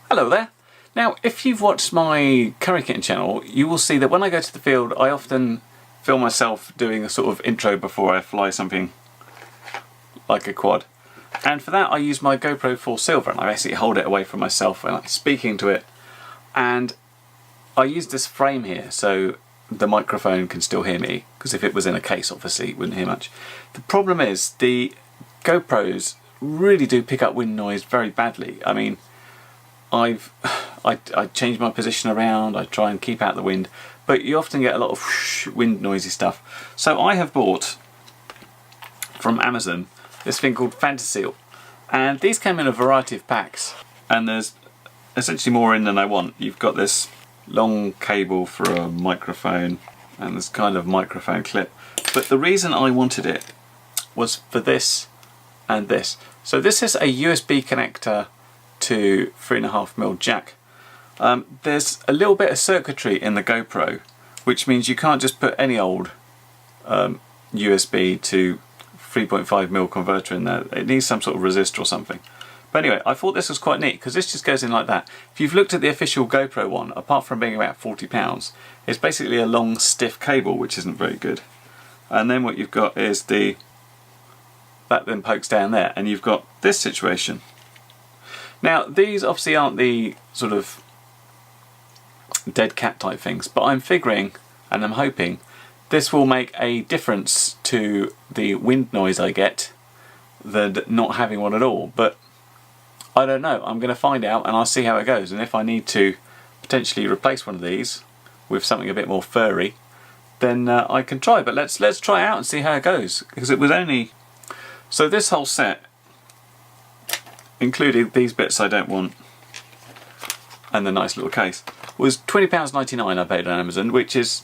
Hello there. Now, if you've watched my curry kitten channel, you will see that when I go to the field, I often film myself doing a sort of intro before I fly something like a quad. And for that, I use my GoPro 4 Silver, and I basically hold it away from myself and I'm speaking to it. And I use this frame here so the microphone can still hear me, because if it was in a case, obviously, it wouldn't hear much. The problem is the GoPros really do pick up wind noise very badly. I mean, I change my position around, I try and keep out the wind, but you often get a lot of whoosh, wind noisy stuff. So I have bought from Amazon this thing called Fantaseal, and these came in a variety of packs, and there's essentially more in than I want. You've got this long cable for a microphone and this kind of microphone clip, but the reason I wanted it was for this and this. So this is a USB connector to 3.5mm jack. There's a little bit of circuitry in the GoPro, which means you can't just put any old USB to 3.5mm converter in there. It needs some sort of resistor or something. But anyway, I thought this was quite neat because this just goes in like that. If you've looked at the official GoPro one, apart from being about £40, it's basically a long stiff cable, which isn't very good. And then what you've got is that then pokes down there, and you've got this situation. Now, these obviously aren't the sort of dead cat type things, but I'm figuring, and I'm hoping, this will make a difference to the wind noise I get than not having one at all. But I don't know, I'm going to find out and I'll see how it goes, and if I need to potentially replace one of these with something a bit more furry, then I can try. But let's try it out and see how it goes, because it was only... So this whole set, including these bits I don't want and the nice little case, was £20.99 I paid on Amazon, which is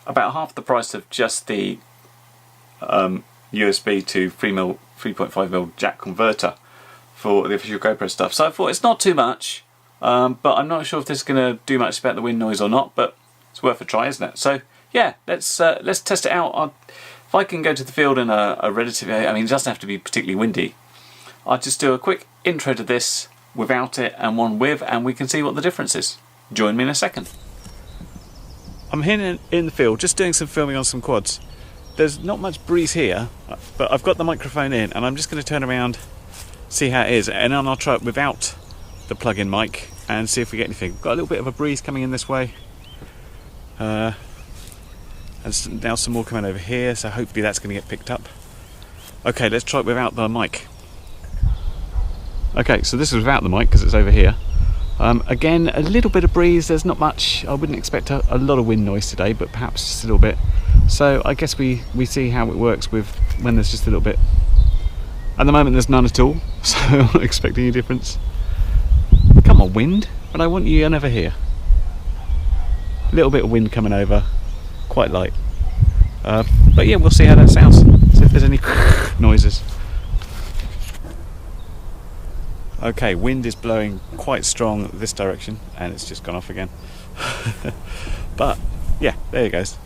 about half the price of just the USB to 3.5mm jack converter for the official GoPro stuff. So I thought it's not too much, but I'm not sure if this is going to do much about the wind noise or not, but it's worth a try, isn't it? So yeah, let's test it out. If I can go to the field in a relatively, I mean, it doesn't have to be particularly windy, I'll just do a quick intro to this without it and one with, and we can see what the difference is. Join me in a second. I'm here in the field just doing some filming on some quads. There's not much breeze here, but I've got the microphone in and I'm just going to turn around, see how it is, and then I'll try it without the plug-in mic and see if we get anything. Got a little bit of a breeze coming in this way, and now some more coming over here, so hopefully that's going to get picked up. Okay, let's try it without the mic. Okay, so this is without the mic because it's over here. Again, a little bit of breeze, there's not much. I wouldn't expect a lot of wind noise today, but perhaps just a little bit. So I guess we see how it works with when there's just a little bit. At the moment there's none at all, so I'm not expecting a difference. Come on, wind, but I want you never here. A little bit of wind coming over, quite light. But yeah, we'll see how that sounds, see if there's any noises. Okay, wind is blowing quite strong this direction, and it's just gone off again. But yeah, there it goes.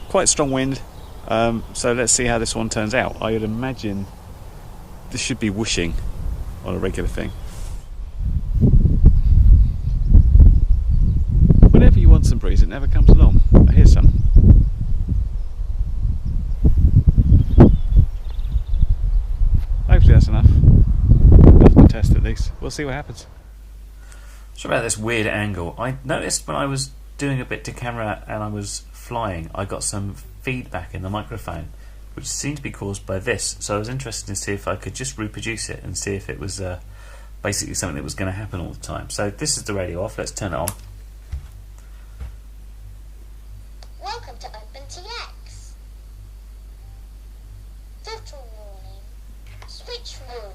Quite strong wind. So let's see how this one turns out. I would imagine this should be whooshing on a regular thing. Whenever you want some breeze, it never comes along. Here's some. Hopefully that's enough. Test at least. We'll see what happens. Sorry about this weird angle. I noticed when I was doing a bit to camera and I was flying, I got some feedback in the microphone, which seemed to be caused by this. So I was interested to see if I could just reproduce it and see if it was basically something that was going to happen all the time. So this is the radio off. Let's turn it on. Welcome to OpenTX. Throttle warning. Switch warning.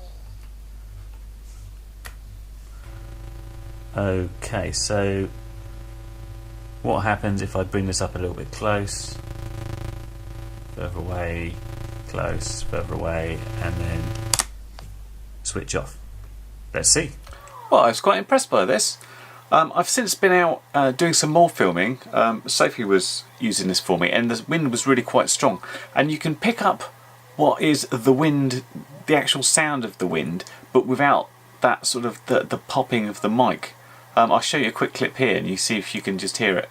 Okay, so what happens if I bring this up a little bit close, further away, close, further away, and then switch off? Let's see. Well, I was quite impressed by this. I've since been out doing some more filming. Sophie was using this for me, and the wind was really quite strong, and you can pick up what is the wind, the actual sound of the wind, but without that sort of the popping of the mic. I'll show you a quick clip here and you see if you can just hear it.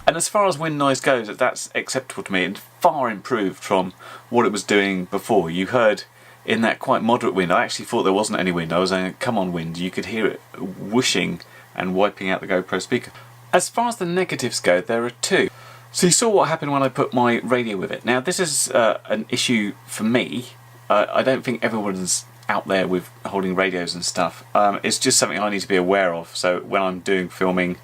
And as far as wind noise goes, that's acceptable to me and far improved from what it was doing before. You heard in that quite moderate wind, I actually thought there wasn't any wind. I was saying, come on wind, you could hear it whooshing and wiping out the GoPro speaker. As far as the negatives go, there are two. So you saw what happened when I put my radio with it. Now this is an issue for me. I don't think everyone's out there with holding radios and stuff. It's just something I need to be aware of. So when I'm doing filming,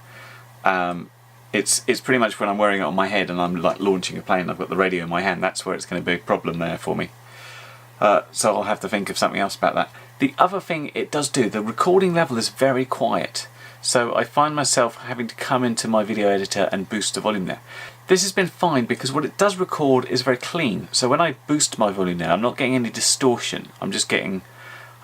it's pretty much when I'm wearing it on my head and I'm like launching a plane, I've got the radio in my hand, that's where it's going to be a problem there for me. So I'll have to think of something else about that. The other thing it does do, the recording level is very quiet. So I find myself having to come into my video editor and boost the volume there. This has been fine because what it does record is very clean. So when I boost my volume now, I'm not getting any distortion. I'm just getting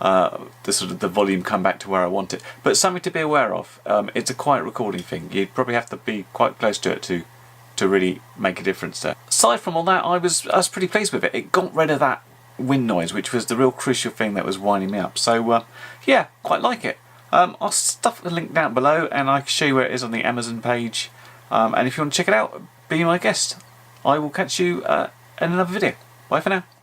the volume come back to where I want it. But something to be aware of. It's a quiet recording thing. You'd probably have to be quite close to it to really make a difference there. Aside from all that, I was pretty pleased with it. It got rid of that wind noise, which was the real crucial thing that was winding me up. So yeah, quite like it. I'll stuff the link down below and I can show you where it is on the Amazon page. And if you want to check it out, be my guest. I will catch you in another video. Bye for now.